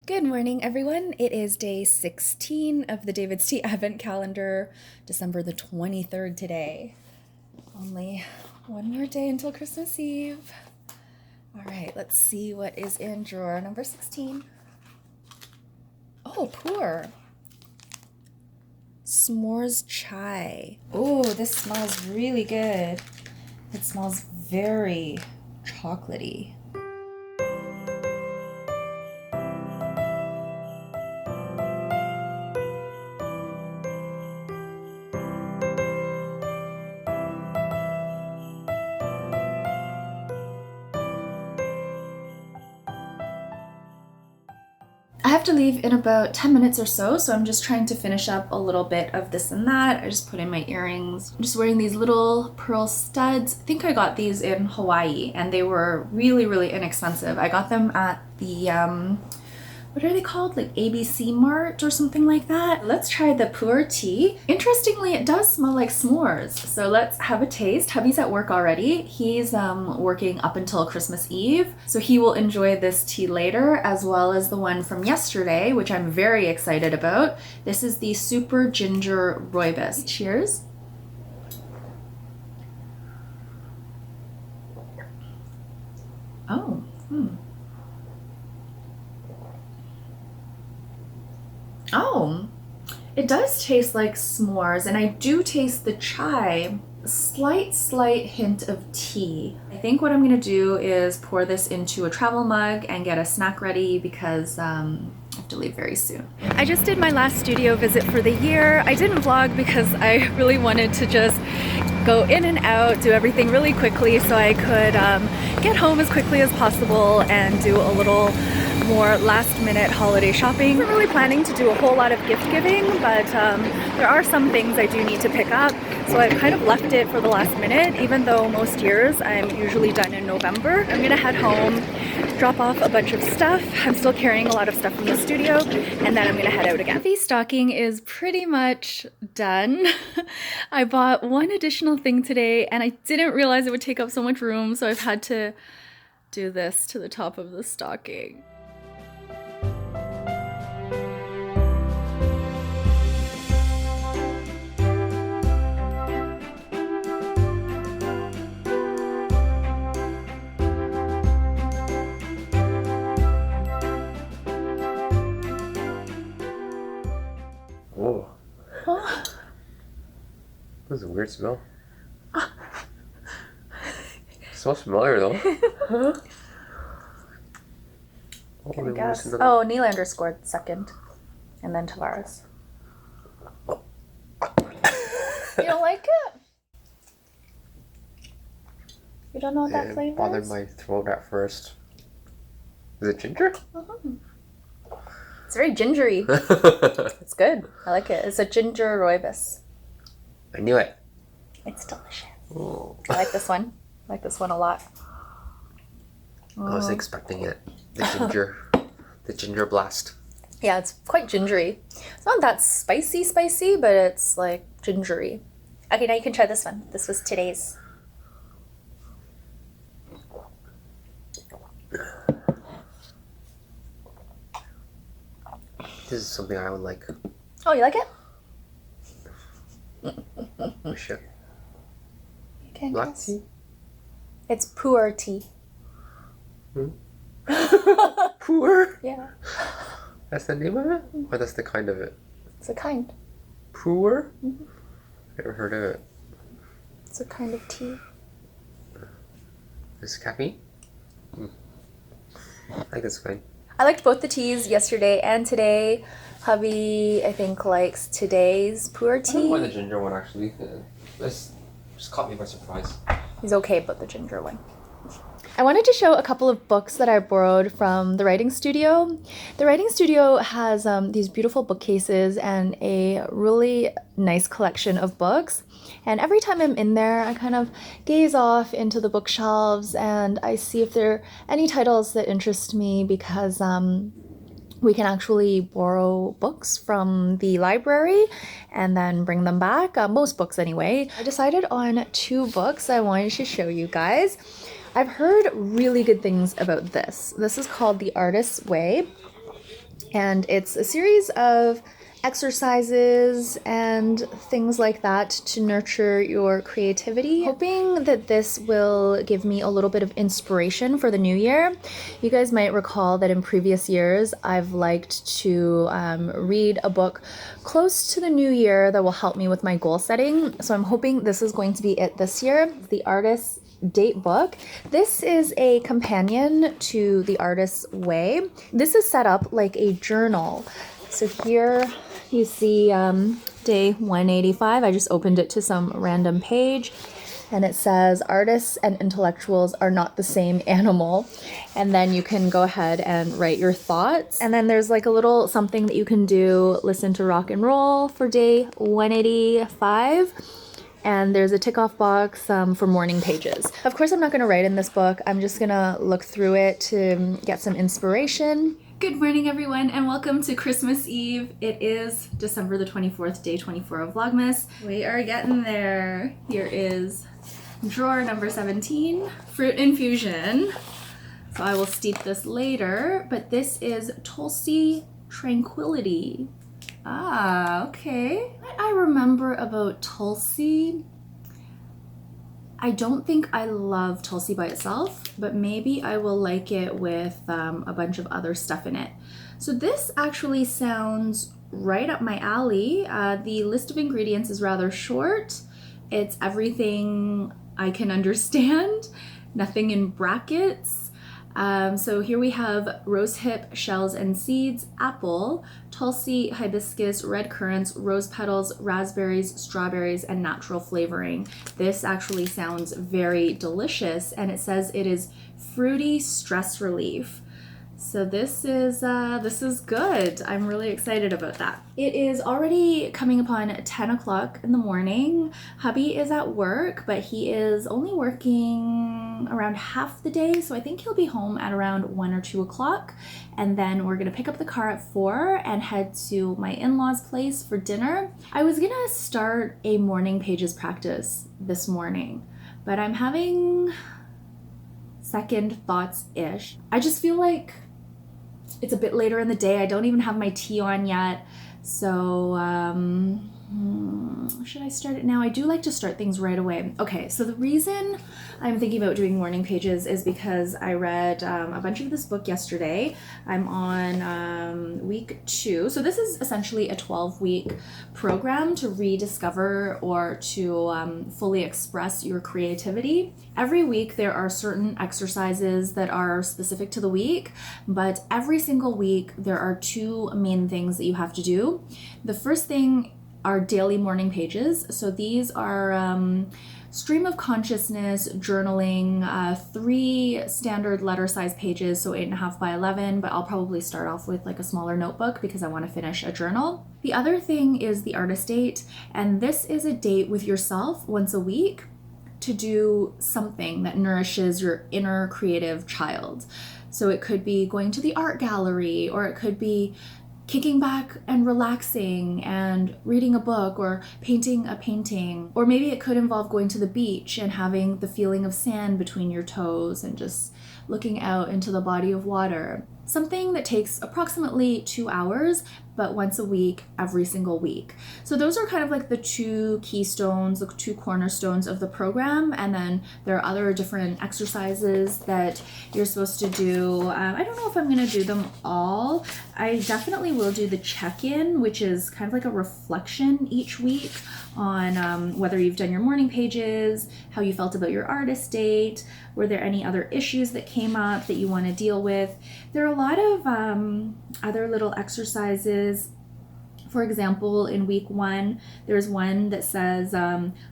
Good morning, everyone. It is day 16 of the David's Tea Advent Calendar, December the 23rd today. Only one more day until Christmas Eve. All right, let's see what is in drawer number 16. Oh, pu-erh. S'mores chai. Oh, this smells really good. It smells very chocolatey. I have to leave in about 10 minutes or so I'm just trying to finish up a little bit of this and that. I just put in my earrings. I'm just wearing these little pearl studs. I think I got these in Hawaii and they were really, really inexpensive. I got them at the, what are they called? Like ABC Mart or something like that. Let's try the pu-erh tea. Interestingly, it does smell like s'mores. So let's have a taste. Hubby's at work already. He's working up until Christmas Eve. So he will enjoy this tea later, as well as the one from yesterday, which I'm very excited about. This is the Super Ginger Rooibos. Cheers. Oh, Oh, it does taste like s'mores, and I do taste the chai. A slight hint of tea. I think what I'm gonna do is pour this into a travel mug and get a snack ready because I have to leave very soon. I just did my last studio visit for the year. I didn't vlog because I really wanted to just go in and out, do everything really quickly so I could get home as quickly as possible and do a little more last-minute holiday shopping. I'm really planning to do a whole lot of gift giving, but there are some things I do need to pick up, so I've kind of left it for the last minute, even though most years I'm usually done in November. I'm gonna head home, drop off a bunch of stuff. I'm still carrying a lot of stuff from the studio, and then I'm gonna head out again. The stocking is pretty much done. I bought one additional thing today, and I didn't realize it would take up so much room, so I've had to do this to the top of the stocking. Whoa. Huh? That was a weird smell. It smells familiar though. Huh? Can I guess? Oh, Nylander scored second. And then Tavares. You don't like it? You don't know what that flavor is? It bothered my throat at first. Is it ginger? It's very gingery. It's good. I like it. It's a ginger rooibos. I knew it. It's delicious. Oh. I like this one. I like this one a lot. I was expecting it. The ginger. The ginger blast. Yeah, it's quite gingery. It's not that spicy, but it's like gingery. Okay, now you can try this one. This was today's. This is something I would like. Oh, you like it? Oh shit. You can Black guess. tea? It's pu-erh tea. Pu-erh? Yeah. That's the name of it? Or that's the kind of it? It's a kind. Pu-erh? Never heard of it. It's a kind of tea. This caffeine? I like this kind. I liked both the teas yesterday and today. Hubby, I think, likes today's pu-erh tea. I don't mind the ginger one actually. This just caught me by surprise. He's okay about the ginger one. I wanted to show a couple of books that I borrowed from the writing studio. The writing studio has these beautiful bookcases and a really nice collection of books. And every time I'm in there, I kind of gaze off into the bookshelves and I see if there are any titles that interest me because we can actually borrow books from the library and then bring them back, most books anyway. I decided on 2 books I wanted to show you guys. I've heard really good things about this. This is called The Artist's Way. And it's a series of exercises and things like that to nurture your creativity. Hoping that this will give me a little bit of inspiration for the new year. You guys might recall that in previous years I've liked to read a book close to the new year that will help me with my goal setting. So I'm hoping this is going to be it this year. The Artist's Date book. This is a companion to The Artist's Way. This is set up like a journal. So here you see day 185. I just opened it to some random page and it says artists and intellectuals are not the same animal. And then you can go ahead and write your thoughts. And then there's like a little something that you can do, listen to rock and roll for day 185. And there's a tick off box for morning pages. Of course, I'm not going to write in this book. I'm just going to look through it to get some inspiration. Good morning, everyone, and welcome to Christmas Eve. It is December the 24th, day 24 of Vlogmas. We are getting there. Here is drawer number 17, fruit infusion. So I will steep this later, but this is Tulsi Tranquility. Ah, okay. What I remember about Tulsi, I don't think I love Tulsi by itself, but maybe I will like it with a bunch of other stuff in it. So this actually sounds right up my alley. The list of ingredients is rather short. It's everything I can understand, nothing in brackets. So here we have rosehip shells and seeds, apple, Tulsi, hibiscus, red currants, rose petals, raspberries, strawberries, and natural flavoring. This actually sounds very delicious, and it says it is fruity stress relief. So this is good. I'm really excited about that. It is already coming upon 10 o'clock in the morning. Hubby is at work, but he is only working around half the day. So I think he'll be home at around 1 or 2 o'clock. And then we're gonna pick up the car at 4 and head to my in-laws' place for dinner. I was gonna start a morning pages practice this morning, but I'm having second thoughts-ish. I just feel like it's a bit later in the day. I don't even have my tea on yet. So should I start it now? I do like to start things right away. Okay, so the reason I'm thinking about doing morning pages is because I read a bunch of this book yesterday. I'm on week 2. So this is essentially a 12-week program to rediscover or to fully express your creativity. Every week there are certain exercises that are specific to the week, but every single week there are 2 main things that you have to do. The first thing are daily morning pages. So these are stream of consciousness journaling, 3 standard letter size pages, so 8.5 by 11, but I'll probably start off with like a smaller notebook because I want to finish a journal. The other thing is the artist date, and this is a date with yourself once a week to do something that nourishes your inner creative child. So it could be going to the art gallery, or it could be kicking back and relaxing and reading a book or painting a painting. Or maybe it could involve going to the beach and having the feeling of sand between your toes and just looking out into the body of water. Something that takes approximately 2 hours, but once a week, every single week. So those are kind of like the 2 keystones, the 2 cornerstones of the program. And then there are other different exercises that you're supposed to do. I don't know if I'm gonna do them all. I definitely will do the check-in, which is kind of like a reflection each week on whether you've done your morning pages, how you felt about your artist date, were there any other issues that came up that you want to deal with. There are a lot of other little exercises. For example, in week 1, there's one that says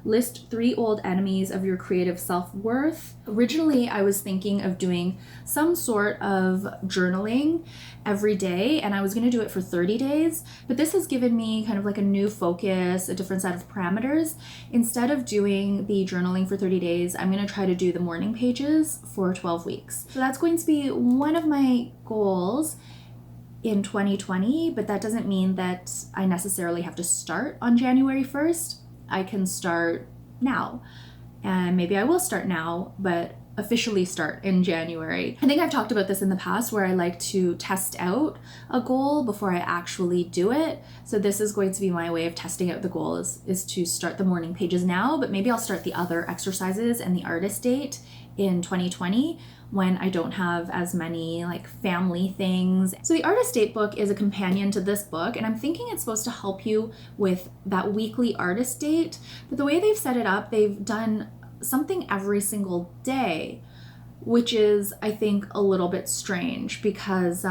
list 3 old enemies of your creative self-worth. Originally, I was thinking of doing some sort of journaling every day, and I was going to do it for 30 days, but this has given me kind of like a new focus, a different set of parameters. Instead of doing the journaling for 30 days, I'm going to try to do the morning pages for 12 weeks. So that's going to be one of my goals in 2020, but that doesn't mean that I necessarily have to start on January 1st. I can start now, and maybe I will start now, but officially start in January. I think I've talked about this in the past where I like to test out a goal before I actually do it. So this is going to be my way of testing out the goal is to start the morning pages now, but maybe I'll start the other exercises and the artist date in 2020 when I don't have as many like family things. So the artist date book is a companion to this book, and I'm thinking it's supposed to help you with that weekly artist date. But the way they've set it up, they've done something every single day, which is, I think, a little bit strange because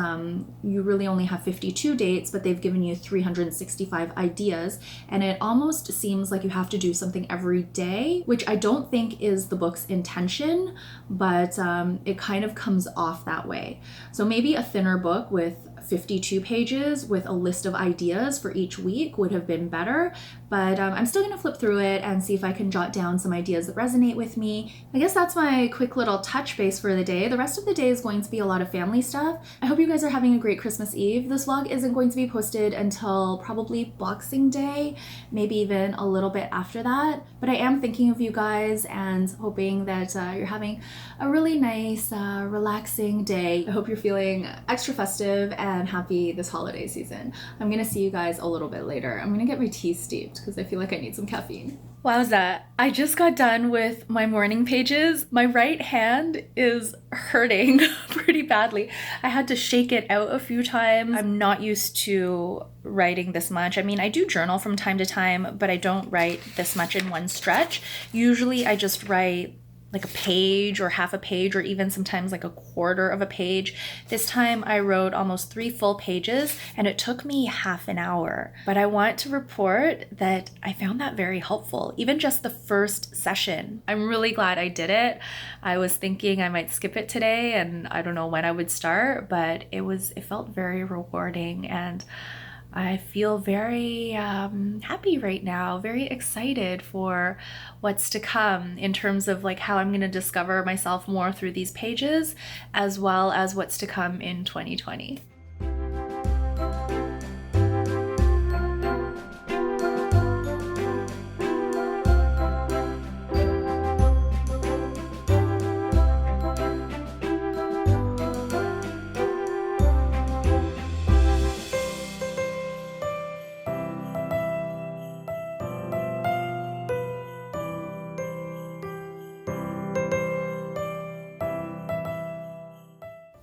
you really only have 52 dates, but they've given you 365 ideas, and it almost seems like you have to do something every day, which I don't think is the book's intention, but it kind of comes off that way. So maybe a thinner book with 52 pages with a list of ideas for each week would have been better, but I'm still gonna flip through it and see if I can jot down some ideas that resonate with me. I guess that's my quick little touch base for the day. The rest of the day is going to be a lot of family stuff. I hope you guys are having a great Christmas Eve. This vlog isn't going to be posted until probably Boxing Day, maybe even a little bit after that, but I am thinking of you guys and hoping that you're having a really nice, relaxing day. I hope you're feeling extra festive and happy this holiday season. I'm gonna see you guys a little bit later. I'm gonna get my tea steeped because I feel like I need some caffeine. Wowza, I just got done with my morning pages. My right hand is hurting pretty badly. I had to shake it out a few times. I'm not used to writing this much. I mean, I do journal from time to time, but I don't write this much in one stretch. Usually I just write like a page or half a page or even sometimes like a quarter of a page. This time I wrote almost 3 full pages and it took me half an hour. But I want to report that I found that very helpful, even just the first session. I'm really glad I did it. I was thinking I might skip it today and I don't know when I would start, but it felt very rewarding and I feel very happy right now, very excited for what's to come in terms of like how I'm going to discover myself more through these pages, as well as what's to come in 2020.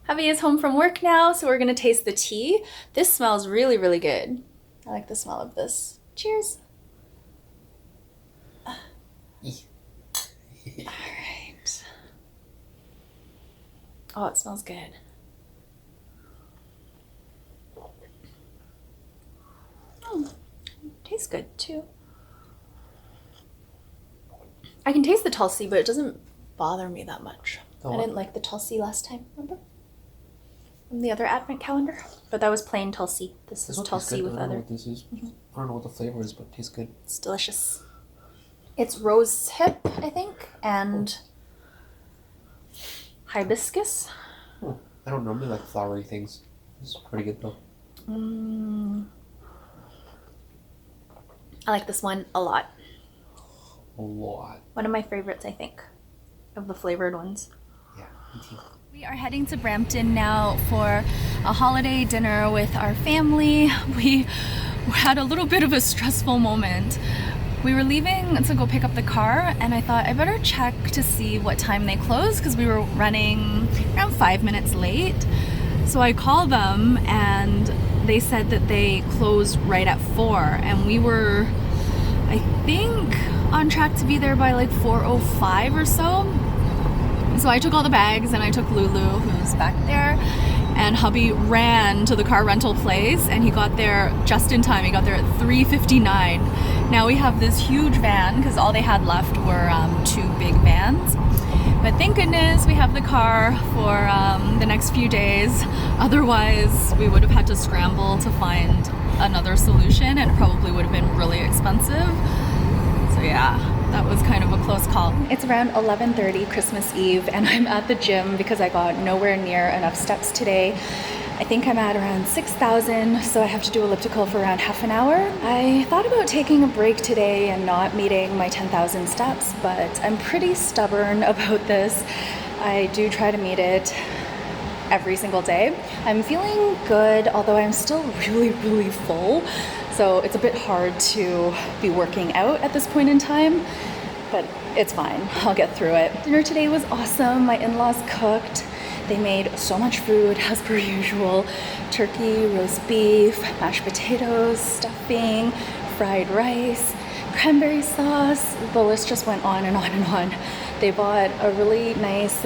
Hubby is home from work now, so we're gonna taste the tea. This smells really, really good. I like the smell of this. Cheers. All right. Oh, it smells good. Oh, tastes good too. I can taste the Tulsi, but it doesn't bother me that much. I didn't like the Tulsi last time, remember? From the other advent calendar. But that was plain Tulsi. This is Tulsi with other. I don't know what this is. I don't know what the flavor is, but it tastes good. It's delicious. It's rose hip, I think, and hibiscus. Oh, I don't normally like flowery things. It's pretty good though. I like this one a lot. A lot. One of my favorites, I think, of the flavored ones. Yeah, me too. We are heading to Brampton now for a holiday dinner with our family. We had a little bit of a stressful moment. We were leaving to go pick up the car and I thought I better check to see what time they close because we were running around 5 minutes late. So I called them and they said that they closed right at 4 and we were, I think, on track to be there by like 4:05 or so. So I took all the bags and I took Lulu, who's back there, and hubby ran to the car rental place and he got there just in time. He got there at 3:59. Now we have this huge van because all they had left were 2 big vans. But thank goodness we have the car for the next few days. Otherwise, we would have had to scramble to find another solution and it probably would have been really expensive. So yeah, that was kind of a close call. It's around 11:30 Christmas Eve and I'm at the gym because I got nowhere near enough steps today. I think I'm at around 6,000, so I have to do elliptical for around half an hour. I thought about taking a break today and not meeting my 10,000 steps, but I'm pretty stubborn about this. I do try to meet it every single day. I'm feeling good, although I'm still really full. So it's a bit hard to be working out at this point in time, but it's fine. I'll get through it. Dinner today was awesome. My in-laws cooked. They made so much food as per usual. Turkey, roast beef, mashed potatoes, stuffing, fried rice, cranberry sauce. The list just went on and on and on. They bought a really nice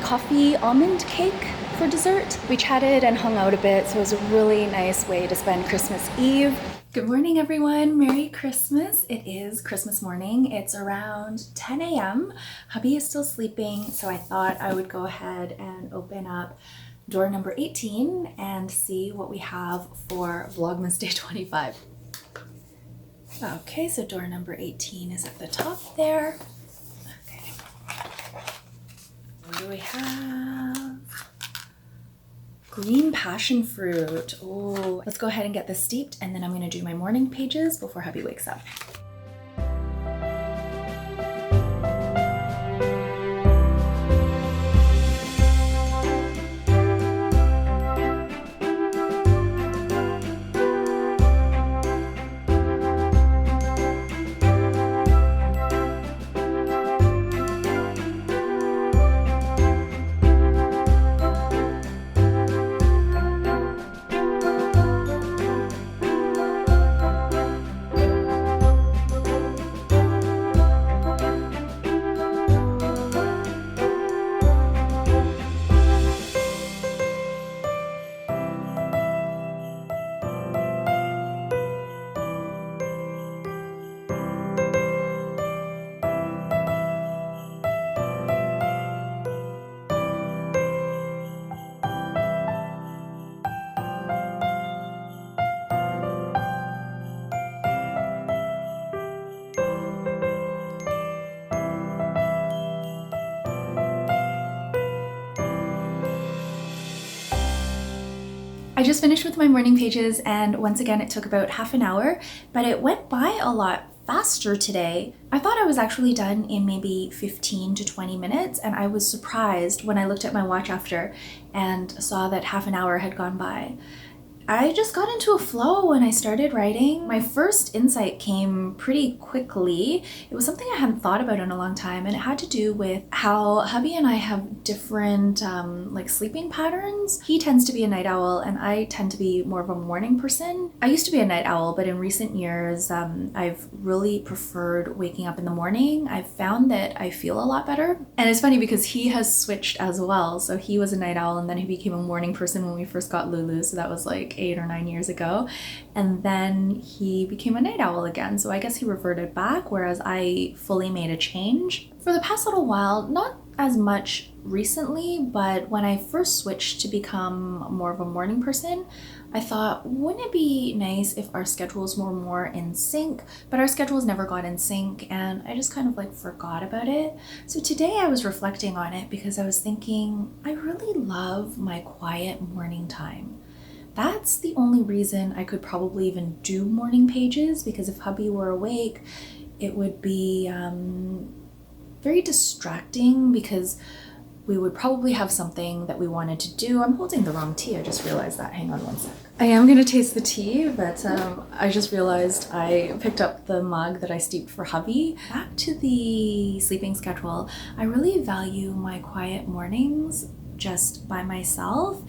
coffee almond cake for dessert. We chatted and hung out a bit, so it was a really nice way to spend Christmas Eve. Good morning, everyone. Merry Christmas. It is Christmas morning. It's around 10 a.m. Hubby is still sleeping, so I thought I would go ahead and open up door number 18 and see what we have for Vlogmas Day 25. Okay, so door number 18 is at the top there. Okay. What do we have? Green passion fruit. Oh, let's go ahead and get this steeped, and then I'm gonna do my morning pages before hubby wakes up. I just finished with my morning pages, and once again it took about half an hour, but it went by a lot faster today. I thought I was actually done in maybe 15 to 20 minutes, and I was surprised when I looked at my watch after and saw that half an hour had gone by. I just got into a flow when I started writing. My first insight came pretty quickly. It was something I hadn't thought about in a long time, and it had to do with how hubby and I have different like sleeping patterns. He tends to be a night owl and I tend to be more of a morning person. I used to be a night owl, but in recent years I've really preferred waking up in the morning. I've found that I feel a lot better. And it's funny because he has switched as well. So he was a night owl and then he became a morning person when we first got Lulu. So that was like 8 or 9 years ago, and then he became a night owl again, so I guess he reverted back, whereas I fully made a change. For the past little while, not as much recently, but when I first switched to become more of a morning person, I thought, wouldn't it be nice if our schedules were more in sync? But our schedules never got in sync, and I just kind of like forgot about it. So today I was reflecting on it because I was thinking, I really love my quiet morning time. That's the only reason I could probably even do morning pages, because if hubby were awake, it would be very distracting because we would probably have something that we wanted to do. I'm holding the wrong tea, I just realized that. Hang on one sec. I am gonna taste the tea, but I just realized I picked up the mug that I steeped for hubby. Back to the sleeping schedule, I really value my quiet mornings just by myself,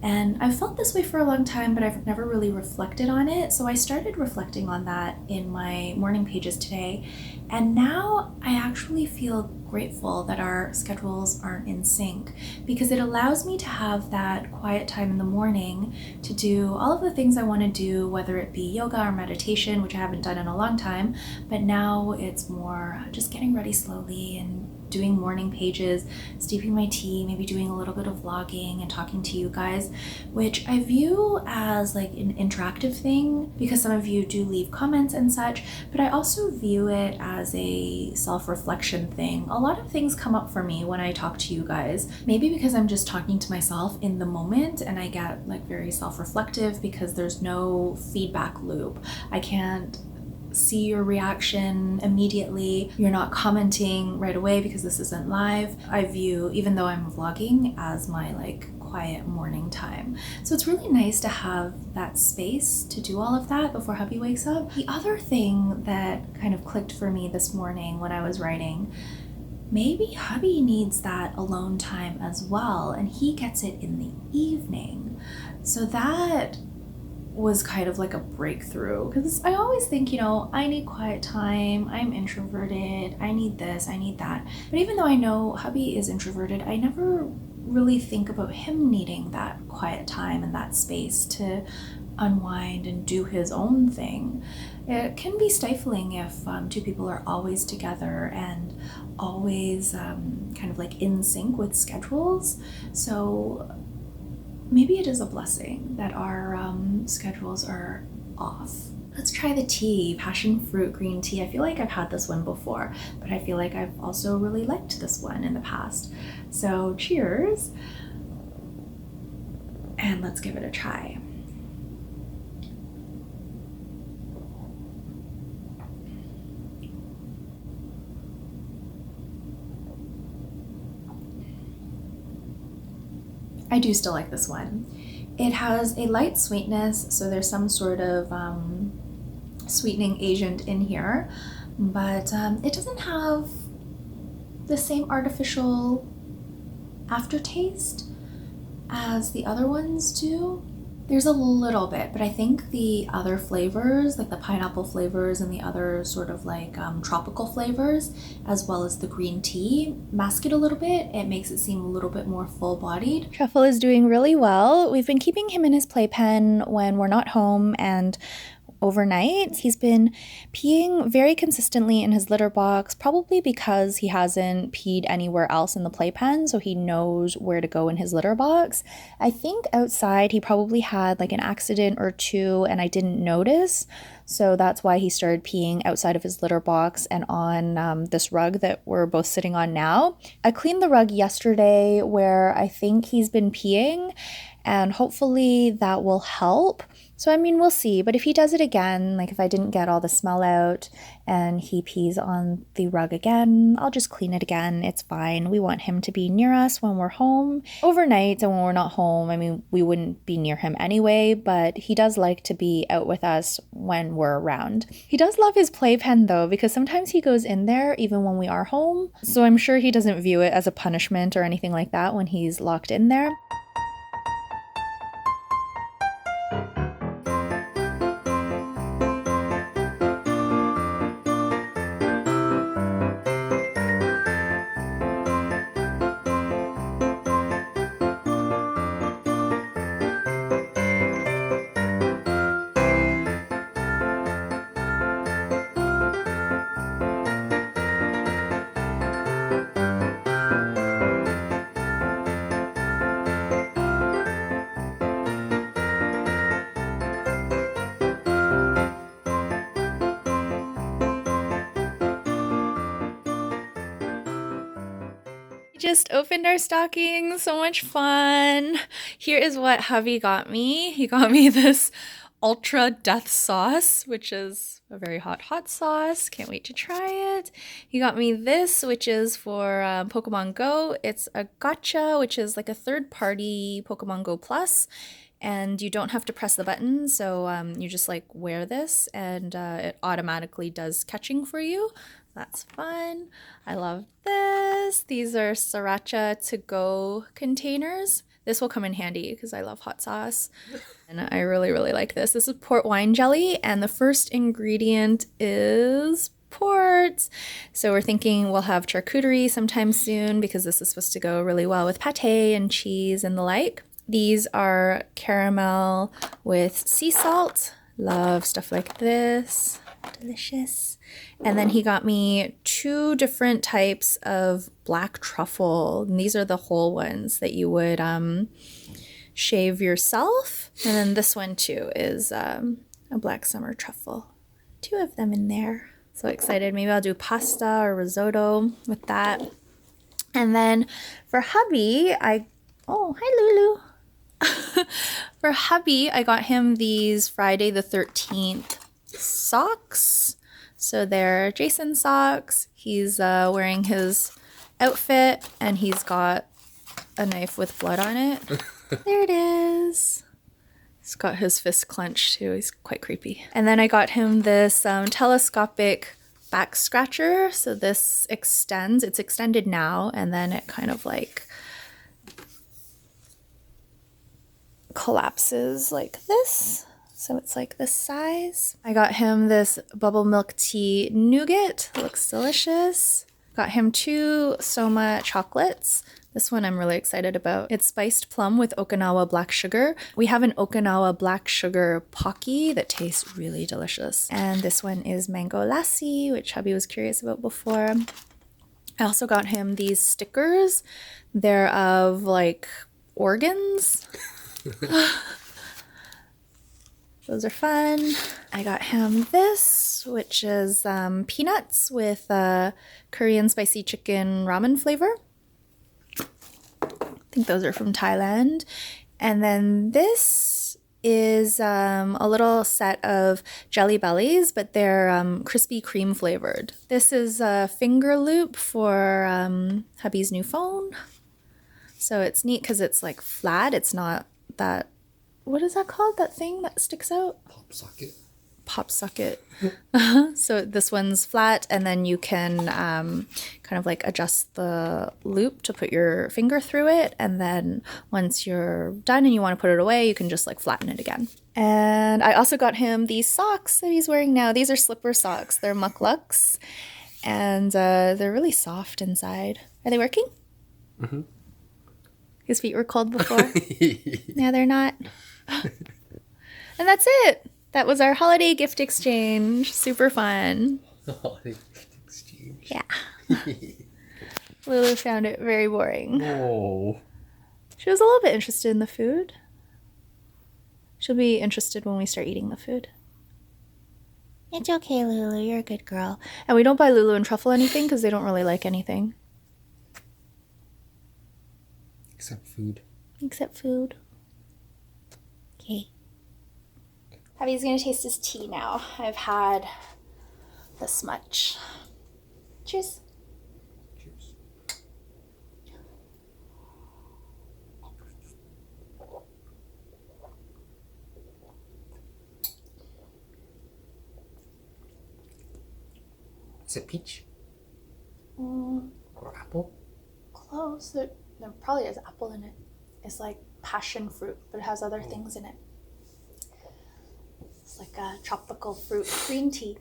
and I've felt this way for a long time, but I've never really reflected on it. So I started reflecting on that in my morning pages today, and now I actually feel grateful that our schedules aren't in sync, because it allows me to have that quiet time in the morning to do all of the things I want to do, whether it be yoga or meditation, which I haven't done in a long time, but now it's more just getting ready slowly and doing morning pages, steeping my tea, maybe doing a little bit of vlogging and talking to you guys, which I view as like an interactive thing because some of you do leave comments and such, but I also view it as a self-reflection thing. A lot of things come up for me when I talk to you guys, maybe because I'm just talking to myself in the moment and I get like very self-reflective because there's no feedback loop. I can't see your reaction immediately. You're not commenting right away because this isn't live. I view, even though I'm vlogging, as my like quiet morning time. So it's really nice to have that space to do all of that before hubby wakes up. The other thing that kind of clicked for me this morning when I was writing, maybe hubby needs that alone time as well, and he gets it in the evening. So that was kind of like a breakthrough, because I always think, you know, I need quiet time, I'm introverted, I need this, I need that. But even though I know hubby is introverted, I never really think about him needing that quiet time and that space to unwind and do his own thing. It can be stifling if two people are always together and always kind of like in sync with schedules. So maybe it is a blessing that our schedules are off. Let's try the tea, passion fruit green tea. I feel like I've had this one before, but I feel like I've also really liked this one in the past. So cheers, and let's give it a try. I do still like this one. It has a light sweetness, so there's some sort of sweetening agent in here, but it doesn't have the same artificial aftertaste as the other ones do. There's a little bit, but I think the other flavors, like the pineapple flavors and the other sort of like tropical flavors, as well as the green tea, mask it a little bit. It makes it seem a little bit more full-bodied. Truffle is doing really well. We've been keeping him in his playpen when we're not home and overnight. He's been peeing very consistently in his litter box, probably because he hasn't peed anywhere else in the playpen, so he knows where to go in his litter box. I think outside he probably had like an accident or two and I didn't notice, so that's why he started peeing outside of his litter box and on this rug that we're both sitting on now. I cleaned the rug yesterday where I think he's been peeing, and hopefully that will help. So I mean, we'll see, but if he does it again, like if I didn't get all the smell out and he pees on the rug again, I'll just clean it again. It's fine. We want him to be near us when we're home. Overnight and when we're not home, I mean, we wouldn't be near him anyway, but he does like to be out with us when we're around. He does love his playpen though, because sometimes he goes in there even when we are home. So I'm sure he doesn't view it as a punishment or anything like that when he's locked in there. Just opened our stockings. So much fun. Here is what hubby got me. He got me this ultra death sauce, which is a very hot sauce. Can't wait to try it. He got me this, which is for Pokemon Go. It's a gacha, which is like a third-party Pokemon Go Plus, and you don't have to press the button, so you just like wear this and it automatically does catching for you. That's fun. I love this. These are sriracha to-go containers. This will come in handy because I love hot sauce. And I really, really like this. This is port wine jelly, and the first ingredient is port. So we're thinking we'll have charcuterie sometime soon because this is supposed to go really well with pate and cheese and the like. These are caramel with sea salt. Love stuff like this. Delicious. And then he got me 2 different types of black truffle. And these are the whole ones that you would shave yourself. And then this one too is a black summer truffle. 2 of them in there. So excited. Maybe I'll do pasta or risotto with that. And then for hubby, oh, hi Lulu. For hubby, I got him these Friday the 13th socks. So they're Jason socks. He's wearing his outfit and he's got a knife with blood on it. There it is. He's got his fist clenched too. He's quite creepy. And then I got him this telescopic back scratcher. So this extends. It's extended now and then it kind of like collapses like this. So it's like this size. I got him this bubble milk tea nougat. Looks delicious. Got him 2 Soma chocolates. This one I'm really excited about. It's spiced plum with Okinawa black sugar. We have an Okinawa black sugar Pocky that tastes really delicious. And this one is mango lassi, which hubby was curious about before. I also got him these stickers. They're of like organs. Those are fun. I got him this, which is peanuts with Korean spicy chicken ramen flavor. I think those are from Thailand. And then this is a little set of Jelly Bellies, but they're crispy cream flavored. This is a finger loop for hubby's new phone. So it's neat because it's like flat. It's not that, what is that called? That thing that sticks out? Pop socket. Pop socket. So this one's flat and then you can kind of like adjust the loop to put your finger through it. And then once you're done and you want to put it away, you can just like flatten it again. And I also got him these socks that he's wearing now. These are slipper socks. They're mucklucks and they're really soft inside. Are they working? Mm-hmm. His feet were cold before. Now they're not. And that's it. That was our holiday gift exchange. Super fun. Holiday gift exchange. Yeah. Lulu found it very boring. Oh. She was a little bit interested in the food. She'll be interested when we start eating the food. It's okay, Lulu. You're a good girl. And we don't buy Lulu and Truffle anything because they don't really like anything. Except food. Except food. Okay. Hubby's gonna taste his tea now. I've had this much. Cheers. Cheers. Is it peach? Or apple? Close. There probably is apple in it. It's like passion fruit, but it has other things in it. It's like a tropical fruit green tea.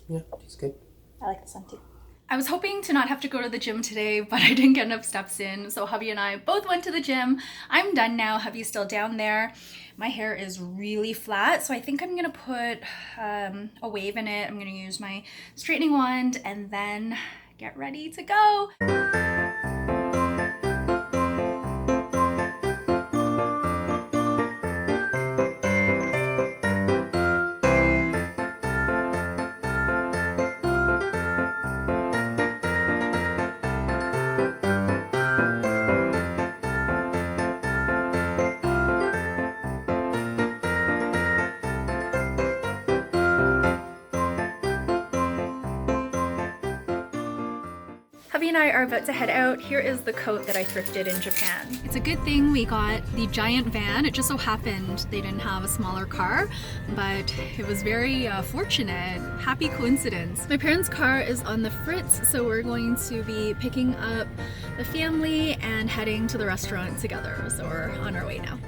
Yeah, tastes good. I like this one too. I was hoping to not have to go to the gym today, but I didn't get enough steps in, so hubby and I both went to the gym. I'm done now. Hubby's still down there. My hair is really flat, so I think I'm gonna put a wave in it. I'm gonna use my straightening wand and then get ready to go. Hubby and I are about to head out. Here is the coat that I thrifted in Japan. It's a good thing we got the giant van. It just so happened they didn't have a smaller car, but it was very fortunate. Happy coincidence. My parents' car is on the fritz, so we're going to be picking up the family and heading to the restaurant together. So we're on our way now.